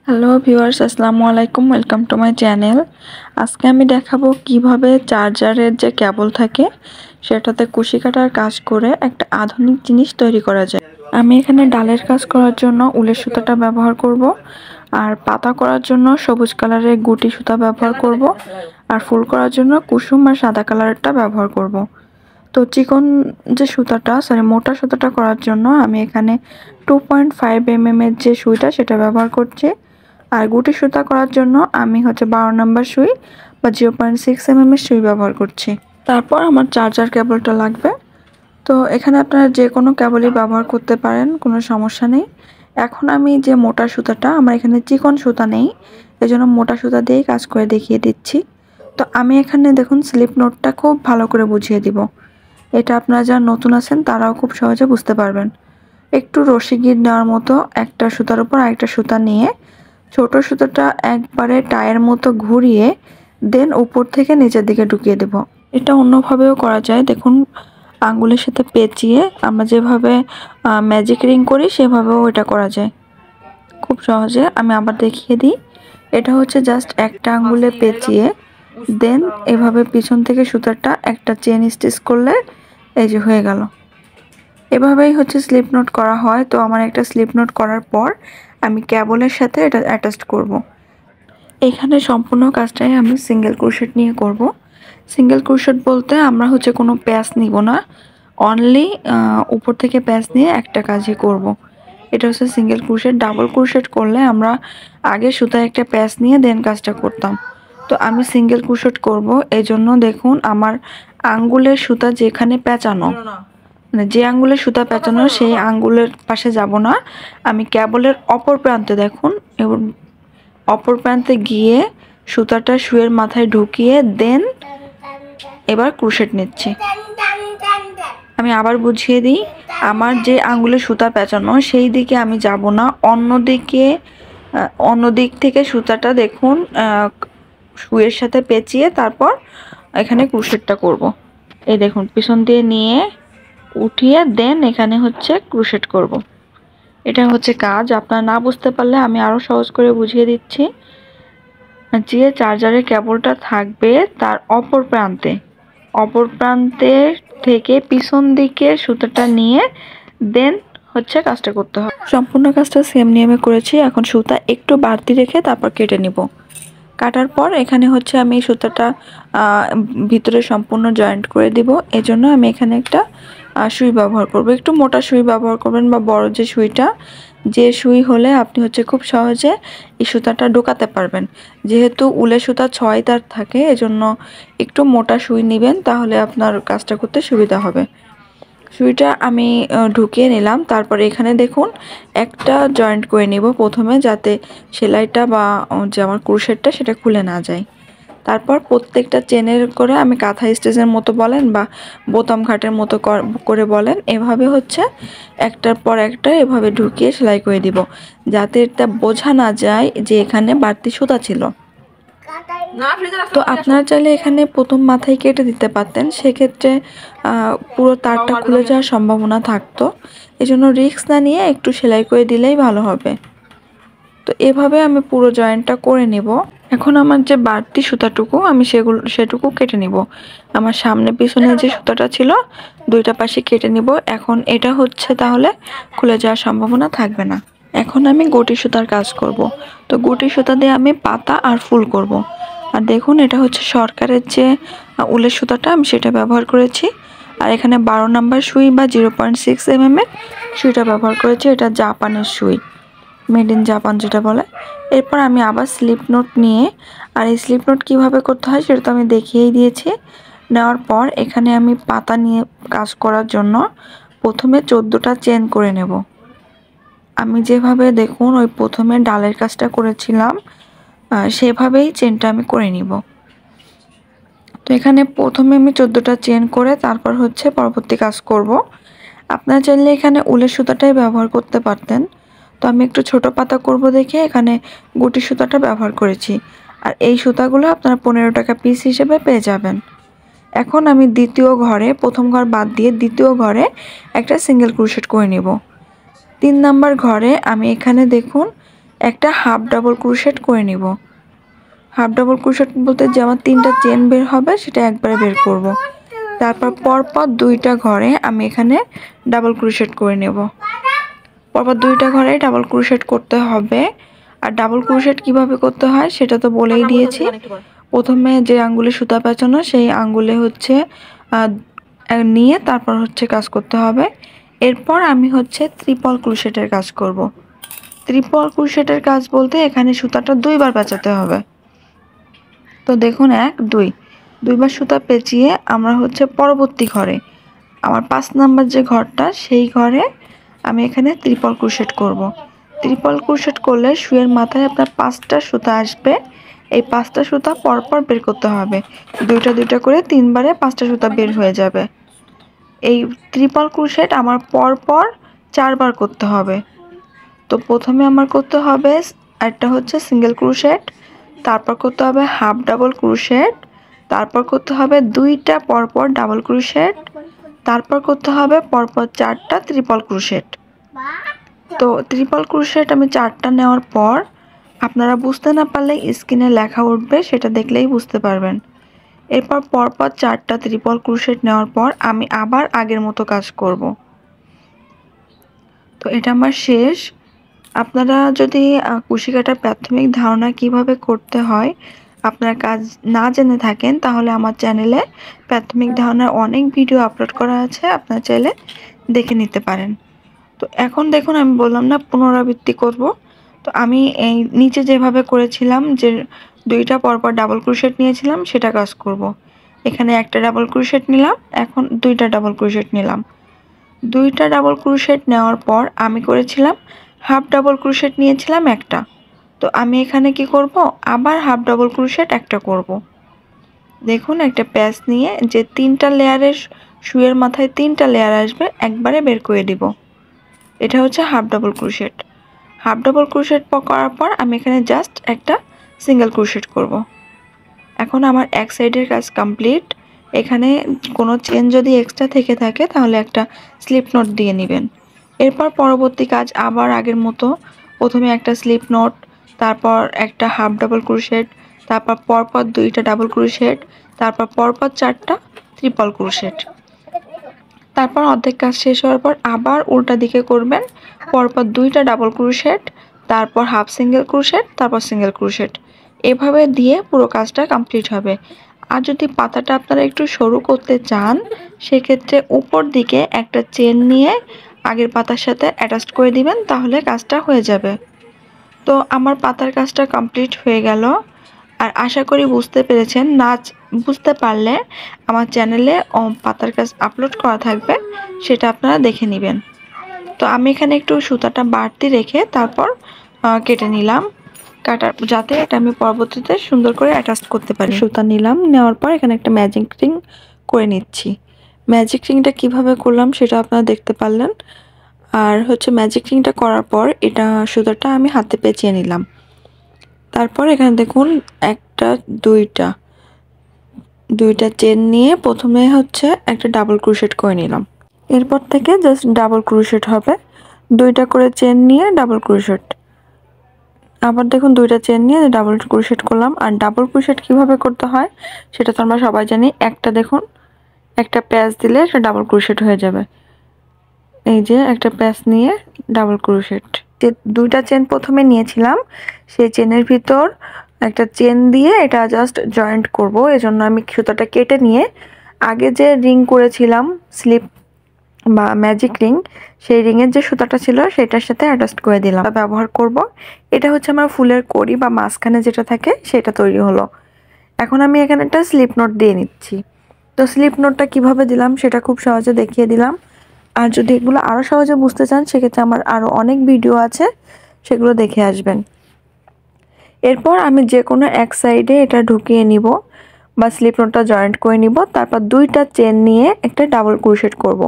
Hello viewers, আসসালামু আলাইকুম। Welcome to my channel. আজকে আমি দেখাবো কিভাবে চার্জারের যে কেবল থাকে সেটাতে কুশি কাটার কাজ করে একটা আধুনিক জিনিস তৈরি করা যায়। আমি এখানে ডালের কাজ করার জন্য উলের সুতাটা ব্যবহার করব, আর পাতা করার জন্য সবুজ কালারের গুটি সুতা ব্যবহার করব, আর ফুল করার জন্য কুসুম আর সাদা কালারটা ব্যবহার করব। তো চিকন যে সুতাটা মোটা সুতাটা করার জন্য আমি এখানে 2.5 mm এর যে সুইটা সেটা ব্যবহার করছি। আর গুটি সুতা করার জন্য আমি 12 নম্বর সুই বা 0.6 mm এর সুই ব্যবহার করছি। তারপর আমার চার্জার কেবলটা লাগবে। তো এখানে আপনারা যে কোনো কেবলই ব্যবহার করতে পারেন, কোনো সমস্যা নেই। এখন আমি যে মোটা সুতাটা, আমার এখানে চিকন সুতা নেই, এজন্য মোটা সুতা দিয়েই কাজ করে দেখিয়ে দিচ্ছি। তো আমি এখানে দেখুন স্লিপ নোটটা খুব ভালো করে বুঝিয়ে দিব। এটা আপনারা যারা নতুন আছেন তারাও খুব সহজে বুঝতে পারবেন। একটু রশি গিট নেওয়ার মতো একটা সুতার উপর আরেকটা সুতা নিয়ে ছোট সুতাটা একবারে টায়ের মতো ঘুরিয়ে দেন উপর থেকে নিচের দিকে ঢুকিয়ে দেব। এটা অন্যভাবেও করা যায়। দেখুন, আঙ্গুলের সাথে পেঁচিয়ে আমরা যেভাবে ম্যাজিক রিং করি সেভাবেও এটা করা যায় খুব সহজে। আমি আবার দেখিয়ে দিই। এটা হচ্ছে জাস্ট একটা আঙ্গুলে পেঁচিয়ে দেন এভাবে পিছন থেকে সুতাটা একটা চেন স্টিচ করলে এই যে হয়ে গেল। এভাবেই স্লিপ নোট করা হয়। তো আমার একটা স্লিপ নোট করার পর আমি কেবলের সাথে এটা অ্যাটাচ করব। এখানে সম্পূর্ণ কাজটাই আমি সিঙ্গেল ক্রোশেট নিয়ে করব। সিঙ্গেল ক্রোশেট বলতে আমরা কোনো প্যাচ নিব না, অনলি উপর থেকে প্যাচ নিয়ে একটা কাজই করব। এটা হচ্ছে সিঙ্গেল ক্রোশেট। ডাবল ক্রোশেট করলে আমরা আগে সুতায় একটা প্যাচ নিয়ে দেন কাজটা করতাম। তো আমি সিঙ্গেল ক্রোশেট করব, এজন্য দেখুন আমার আঙ্গুলের সুতা যেখানে পেঁচানো, মানে যে আঙ্গুলের সুতা পেঁচানো সেই আঙ্গুলের পাশে যাব না, আমি কেবলের অপর প্রান্তে দেখুন অপর প্রান্তে গিয়ে সুতাটা সুইয়ের মাথায় ঢুকিয়ে দেন এবার ক্রোশেট নিচ্ছি। আমি আবার বুঝিয়ে দিই, আমার যে আঙ্গুলে সুতা পেঁচানো সেই দিকে আমি যাব না, অন্য দিক থেকে সুতাটা দেখুন সুইয়ের সাথে পেঁচিয়ে তারপর এখানে ক্রোশেটটা করব। এই দেখুন পিছন দিয়ে নিয়ে উঠিয়ে দেন এখানে ক্রোশেট করব। এটা কাজ। আপনারা না বুঝতে পারলে আমি আরও সহজ করে বুঝিয়ে দিচ্ছি। যে চার্জারের কেবলটা থাকবে তার অপর প্রান্তে থেকে পিছন দিকে সুতাটা নিয়ে দেন কাজটা করতে হবে। সম্পূর্ণ কাজটা সেম নিয়মে করেছি। এখন সুতা একটু বাড়তি রেখে তারপর কেটে নিব। কাটার পর এখানে আমি সুতাটা ভিতরে সম্পূর্ণ জয়েন্ট করে দিব। এজন্য আমি এখানে একটা সুই ব্যবহার করব। একটু মোটা সুই ব্যবহার করবেন বা বড় যে সুইটা, যে সুই হলে আপনি খুব সহজে এই সুতাটা ঢোকাতে পারবেন। যেহেতু উলের সুতা 6 তার থাকে, এজন্য একটু মোটা সুই নেবেন, তাহলে আপনার কাজটা করতে সুবিধা হবে। সুইটা আমি ঢুকিয়ে নিলাম। তারপরে এখানে দেখুন একটা জয়েন্ট করে নিব প্রথমে, যাতে সেলাইটা বা যে আমার ক্রোশেটটা সেটা খুলে না যায়। তারপর প্রত্যেকটা চেনের করে আমি কাঁথা স্টিচের মতো বলেন বা বোতাম ঘাটের মতো করে বলেন, এভাবে একটার পর একটা এভাবে ঢুকিয়ে সেলাই করে দিব, যাতে এটা বোঝা না যায় যে এখানে বাড়তি সুতা ছিল। তো আপনারা চাইলে এখানে প্রথম মাথায় কেটে দিতে পারতেন, সেক্ষেত্রে পুরো তারটা খুলে যাওয়ার সম্ভাবনা থাকতো। এজন্য রিস্ক না নিয়ে একটু সেলাই করে দিলেই ভালো হবে। তো এভাবে আমি পুরো জয়েন্টটা করে নেব। এখন আমার যে বাড়তি সুতাটুকু আমি সেটুকু কেটে নিব। আমার সামনে পিছনে যে সুতাটা ছিল দুইটা পাশে কেটে নিব। এখন এটা তাহলে খুলে যাওয়ার সম্ভাবনা থাকবে না। এখন আমি গুটি সুতার কাজ করব। তো গুটি সুতা দিয়ে আমি পাতা আর ফুল করব। আর দেখুন এটা সরকারের যে উলের সুতাটা, আমি সেটা ব্যবহার করেছি। আর এখানে 12 নম্বর সুই বা 0.6 mm এর সুইটা ব্যবহার করেছি। এটা জাপানের সুই, মেড ইন জাপান যেটা বলে। এরপর আমি আবার স্লিপ নোট নিয়ে, আর এই স্লিপ নোট কীভাবে করতে হয় সেটা তো আমি দেখিয়েই দিয়েছি। নেওয়ার পর এখানে আমি পাতা নিয়ে কাজ করার জন্য প্রথমে 14টা চেন করে নেব। আমি যেভাবে দেখুন ওই প্রথমে ডালের কাজটা করেছিলাম সেভাবেই চেনটা আমি করে নিব। তো এখানে প্রথমে আমি 14টা চেন করে তারপর পরবর্তী কাজ করব। আপনারা চাইলে এখানে উলের সুতাটাই ব্যবহার করতে পারতেন। তো আমি একটু ছোট পাতা করব দেখে এখানে গুটি সুতাটা ব্যবহার করেছি। আর এই সুতাগুলো আপনারা 15 টাকা পিস হিসেবে পেয়ে যাবেন। এখন আমি দ্বিতীয় ঘরে, প্রথম ঘর বাদ দিয়ে দ্বিতীয় ঘরে একটা সিঙ্গেল ক্রোশেট করে নিব। 3 নাম্বার ঘরে আমি এখানে দেখুন একটা হাফ ডাবল ক্রোশেট করে নিব। হাফ ডাবল ক্রোশেট বলতে যে আমার 3টা চেন বের হবে সেটা একবারে বের করব। তারপর পরপর 2টা ঘরে আমি এখানে ডাবল ক্রোশেট করে নেব। পরপর 2টা ঘরে ডাবল ক্রোশেট করতে হবে। আর ডাবল ক্রোশেট কিভাবে করতে হয় সেটা তো বলেই দিয়েছি। প্রথমে যে আঙ্গুলে সুতা পেঁচানো সেই আঙ্গুলে হচ্ছে নিয়ে তারপর হচ্ছে কাজ করতে হবে। এরপর আমি হচ্ছে ট্রিপল ক্রোশেটের কাজ করব। ট্রিপল ক্রোশেটের কাজ বলতে এখানে সুতাটা 2বার পেঁচাতে হবে। তো দেখুন 1 2 2বার সুতা পেঁচিয়ে আমরা হচ্ছে পরবর্তী ঘরে আমার 5 নাম্বার যে ঘরটা সেই ঘরে আমি এখানে ট্রিপল ক্রোশেট করব। ট্রিপল ক্রোশেট করলে শুয়ের মাথায় আপনার 5টা সুতা আসবে। এই 5টা সুতা পরপর বের করতে হবে। 2টা করে 3বারে 5টা সুতা বের হয়ে যাবে। এই ট্রিপল ক্রোশেট আমার পরপর 4বার করতে হবে। তো প্রথমে আমার করতে হবে একটা হচ্ছে সিঙ্গেল ক্রোশেট, তারপর করতে হবে হাফ ডাবল ক্রোশেট, তারপর করতে হবে 2টা পরপর ডাবল ক্রোশেট, তারপর করতে হবে পরপর 4টা ট্রিপল ক্রোশেট। তো ট্রিপল ক্রোশেট আমি 4টা নেওয়ার পর আপনারা বুঝতে না পারলে স্ক্রিনে লেখা উঠবে, সেটা দেখলেই বুঝতে পারবেন। এরপর পরপর 4টা ট্রিপল ক্রোশেট নেওয়ার পর আমি আবার আগের মতো কাজ করব। তো এটা আমার শেষ। আপনারা যদি কুশি কাটার প্রাথমিক ধারণা কিভাবে করতে হয় আপনার কাজ না জেনে থাকেন তাহলে আমার চ্যানেলে প্রাথমিক ধারণার অনেক ভিডিও আপলোড করা আছে, আপনারা চাইলে দেখে নিতে পারেন। তো এখন দেখুন আমি বললাম না পুনরাবৃত্তি করব। তো আমি এই নিচে যেভাবে করেছিলাম যে 2টা পরপর ডাবল ক্রোশেট নিয়েছিলাম সেটা কাজ করব। এখানে একটা ডাবল ক্রোশেট নিলাম, এখন 2টা ডাবল ক্রোশেট নিলাম। 2টা ডাবল ক্রোশেট নেওয়ার পর আমি করেছিলাম হাফ ডাবল ক্রোশেট নিয়েছিলাম একটা। তো আমি এখানে কি করব, আবার হাফ ডাবল ক্রোশেট একটা করব। দেখুন একটা প্যাচ নিয়ে যে 3টা লেয়ারের শুয়ের মাথায় 3টা লেয়ার আসবে একবারে বের করে দিব। এটা হচ্ছে half double crochet. Half double crochet করার পর আমি এখানে জাস্ট একটা সিঙ্গেল ক্রোশেট করব। এখন আমার এক সাইডের কাজ কমপ্লিট। এখানে কোনো চেন যদি এক্সট্রা থেকে থাকে তাহলে একটা স্লিপ নোট দিয়ে নেবেন। এরপর পরবর্তী কাজ আবার আগের মতো, প্রথমে একটা স্লিপ নোট, তারপর একটা হাফ ডাবল ক্রোশেট, তারপর পরপর 2টা ডাবল ক্রোশেট, তারপর পরপর 4টা ট্রিপল ক্রোশেট। তারপর অর্ধেক কাজ শেষ হওয়ার পর আবার উল্টা দিকে করবেন, পরপর 2টা ডাবল ক্রোশেট, তারপর হাফ সিঙ্গেল ক্রোশেট, তারপর সিঙ্গেল ক্রোশেট। এভাবে দিয়ে পুরো কাজটা কমপ্লিট হবে। আর যদি পাতাটা আপনারা একটু সরু করতে চান সেক্ষেত্রে উপর দিকে একটা চেন নিয়ে আগের পাতার সাথে অ্যাটাচ করে দিবেন, তাহলে কাজটা হয়ে যাবে। তো আমার পাতার কাজটা কমপ্লিট হয়ে গেল। আর আশা করি বুঝতে পেরেছেন। না বুঝতে পারলে আমার চ্যানেলে পাতার কাজ আপলোড করা থাকবে, সেটা আপনারা দেখে নেবেন। তো আমি এখানে একটু সুতাটা বাড়তি রেখে তারপর কেটে নিলাম, কাটার যাতে এটা আমি পরবর্তীতে সুন্দর করে অ্যাটাচ করতে পারি। সুতা নিলাম, নেওয়ার পর এখানে একটা ম্যাজিক রিং করে নিচ্ছি। ম্যাজিক রিংটা কিভাবে করলাম সেটা আপনারা দেখতে পারলেন। আর হচ্ছে ম্যাজিক রিংটা করার পর এটা সুতাটা আমি হাতে পেঁচিয়ে নিলাম। তারপর এখানে দেখুন একটা 2টা চেন নিয়ে প্রথমে হচ্ছে একটা ডাবল ক্রোশেট করে নিলাম। এরপর থেকে জাস্ট ডাবল ক্রোশেট হবে, 2টা করে চেন নিয়ে ডাবল ক্রোশেট। আবার দেখুন 2টা চেন নিয়ে ডাবল ক্রোশেট করলাম। আর ডাবল ক্রোশেট কিভাবে করতে হয় সেটা তো আমরা সবাই জানি। একটা দেখুন একটা প্যাচ দিলে এটা ডাবল ক্রোশেট হয়ে যাবে। এই যে একটা প্যাচ নিয়ে ডাবল ক্রোশেট, যে 2টা চেন প্রথমে নিয়েছিলাম সেই চেনের ভিতর একটা চেন দিয়ে এটা জাস্ট জয়েন্ট করব। এজন্য আমি সুতাটা কেটে নিয়ে আগে যে রিং করেছিলাম স্লিপ বা ম্যাজিক রিং, সেই রিংয়ের যে সুতাটা ছিল সেটার সাথে অ্যাটাচ করে দিলাম, ব্যবহার করব। এটা হচ্ছে আমার ফুলের কড়ি বা মাঝখানে যেটা থাকে সেটা তৈরি হলো। এখন আমি এখানে একটা স্লিপ নোট দিয়ে নিচ্ছি। তো স্লিপ নোটটা কিভাবে দিলাম সেটা খুব সহজে দেখিয়ে দিলাম। আর যদি এগুলো আরও সহজে বুঝতে চান সেক্ষেত্রে আমার আরও অনেক ভিডিও আছে, সেগুলো দেখে আসবেন। এরপর আমি যে কোনো এক সাইডে এটা ঢুকিয়ে নিব বা স্লিপ নোটটা জয়েন্ট করে নিব। তারপর 2টা চেন নিয়ে একটা ডাবল ক্রোশেট করব।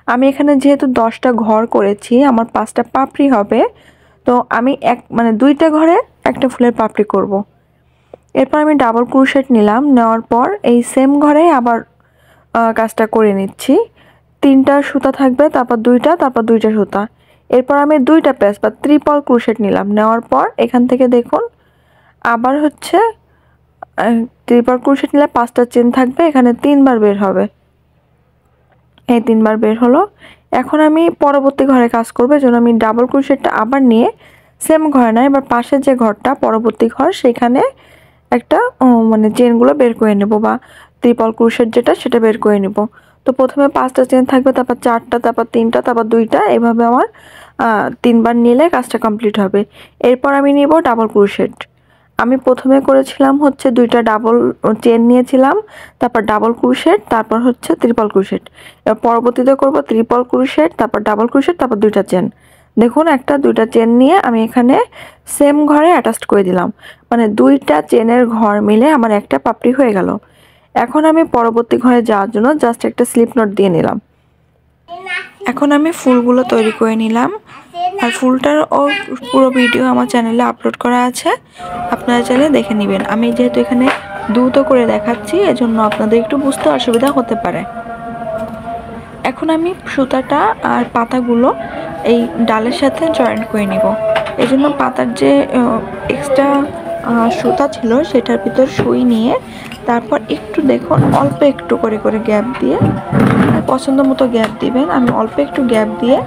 আমি এখানে যেহেতু 10টা ঘর করেছি আমার 5টা পাপড়ি হবে, তো আমি 2টা ঘরে একটা ফুলের পাপড়ি করব। এরপর আমি ডাবল ক্রোশেট নিলাম, নেওয়ার পর এই সেম ঘরে আবার কাজটা করে নিচ্ছি। 3টা সুতা থাকবে, তারপর 2টা, তারপর 2টা সুতা। এরপর আমি 2টা প্যাচ বা ট্রিপল ক্রোশেট নিলাম। নেওয়ার পর এখান থেকে দেখুন আবার হচ্ছে ট্রিপল ক্রোশেট নিলে 5টা চেন থাকবে, এখানে 3বার বের হবে। এই 3বার বের হলো। এখন আমি পরবর্তী ঘরে কাজ করব, এজন্য আমি ডাবল ক্রোশেটটা আবার নিয়ে সেম ঘরে না, এবার পাশের যে ঘরটা পরবর্তী ঘর সেখানে একটা মানে চেনগুলো বের করে নেব বা ট্রিপল ক্রোশেট যেটা সেটা বের করে নেব। তো প্রথমে 5টা চেন থাকবে, তারপর 4টা, তারপর 3টা, তারপর 2টা, এভাবে আমার 3বার নিলে কাজটা কমপ্লিট হবে। এরপর আমি নিব ডাবল ক্রোশেট। আমি প্রথমে করেছিলাম হচ্ছে 2টা ডাবল চেন নিয়েছিলাম, তারপর ডাবল ক্রোশেট, তারপর হচ্ছে ট্রিপল ক্রোশেট। এবার পরবর্তীতে করব ট্রিপল ক্রোশেট, তারপর ডাবল ক্রোশেট, তারপর 2টা চেন। দেখুন 2টা চেন নিয়ে আমি এখানে সেম ঘরে অ্যাটাচ করে দিলাম, মানে 2টা চেনের ঘর মিলে আমার একটা পাপড়ি হয়ে গেল। এখন আমি পরবর্তী ঘরে যাওয়ার জন্য জাস্ট একটা স্লিপ নট দিয়ে নিলাম। এখন আমি ফুলগুলো তৈরি করে নিলাম, আর ফুলটার পুরো ভিডিও আমার চ্যানেলে আপলোড করা আছে, আপনারা চাইলে দেখে নেবেন। আমি যেহেতু এখানে দ্রুত করে দেখাচ্ছি এজন্য আপনাদের একটু বুঝতে অসুবিধা হতে পারে। এখন আমি সুতাটা আর পাতাগুলো এই ডালের সাথে জয়েন্ট করে নিব। এই জন্য পাতার যে এক্সট্রা সুতা ছিল সেটার ভিতর সুই নিয়ে তারপর একটু দেখুন অল্প একটু করে করে গ্যাপ দিয়ে, পছন্দ মতো গ্যাপ দিবেন। আমি অল্প একটু গ্যাপ দিয়ে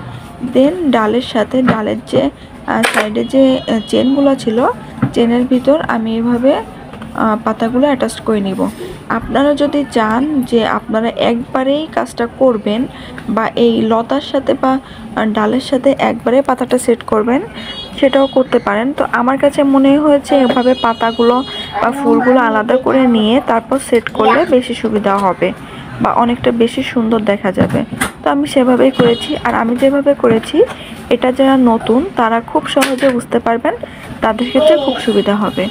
দেন ডালের সাথে ডালের যে সাইডে যে চেনগুলো ছিল চেনের ভিতর আমি এভাবে পাতাগুলো অ্যাটাচ করে নিব। আপনারা যদি চান যে আপনারা একবারেই কাজটা করবেন বা এই লতার সাথে বা ডালের সাথে একবারে পাতাটা সেট করবেন, সেটাও করতে পারেন। তো আমার কাছে মনে হয়েছে এভাবে পাতাগুলো বা ফুলগুলো আলাদা করে নিয়ে তারপর সেট করলে বেশি সুবিধা হবে বা অনেকটা বেশি সুন্দর দেখা যাবে। তো আমি সেভাবেই করেছি, আর আমি যেভাবে করেছি এটা যারা নতুন তারা খুব সহজে বুঝতে পারবেন, তাদের ক্ষেত্রে খুব সুবিধা হবে।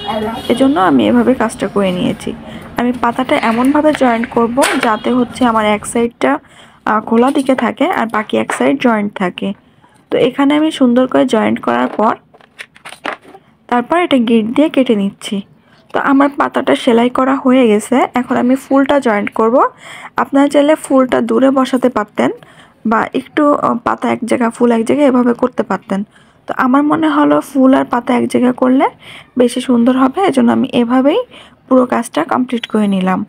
এজন্য আমি এভাবে কাজটা করে নিয়েছি। আমি পাতাটা এমনভাবে জয়েন্ট করব যাতে হচ্ছে আমার এক সাইডটা খোলা দিকে থাকে আর বাকি এক সাইড জয়েন্ট থাকে। তো এখানে আমি সুন্দর করে জয়েন্ট করার পর তারপর এটা গিট দিয়ে কেটে নিচ্ছি। তো আমার পাতাটা সেলাই করা হয়ে গেছে, এখন আমি ফুলটা জয়েন্ট করব। আপনারা চাইলে ফুলটা দূরে বসাতে পারতেন বা একটু পাতা এক জায়গা ফুল এক জায়গায় এভাবে করতে পারতেন। তো আমার মনে হলো ফুল আর পাতা এক জায়গায় করলে বেশি সুন্দর হবে, এজন্য আমি এভাবেই পুরো কাজটা কমপ্লিট করে নিলাম।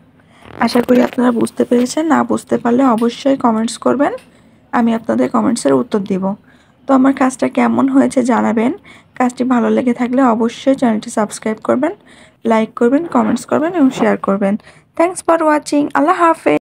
আশা করি আপনারা বুঝতে পেরেছেন। না বুঝতে পারলে অবশ্যই কমেন্টস করবেন, আমি আপনাদের কমেন্টসের উত্তর দেব। তো আমার কাজটা কেমন হয়েছে জানাবেন। কাজটি ভালো লেগে থাকলে অবশ্যই চ্যানেলটি সাবস্ক্রাইব করবেন, লাইক করবেন, কমেন্টস করবেন এবং শেয়ার করবেন। Thanks for watching. আল্লাহ হাফেজ।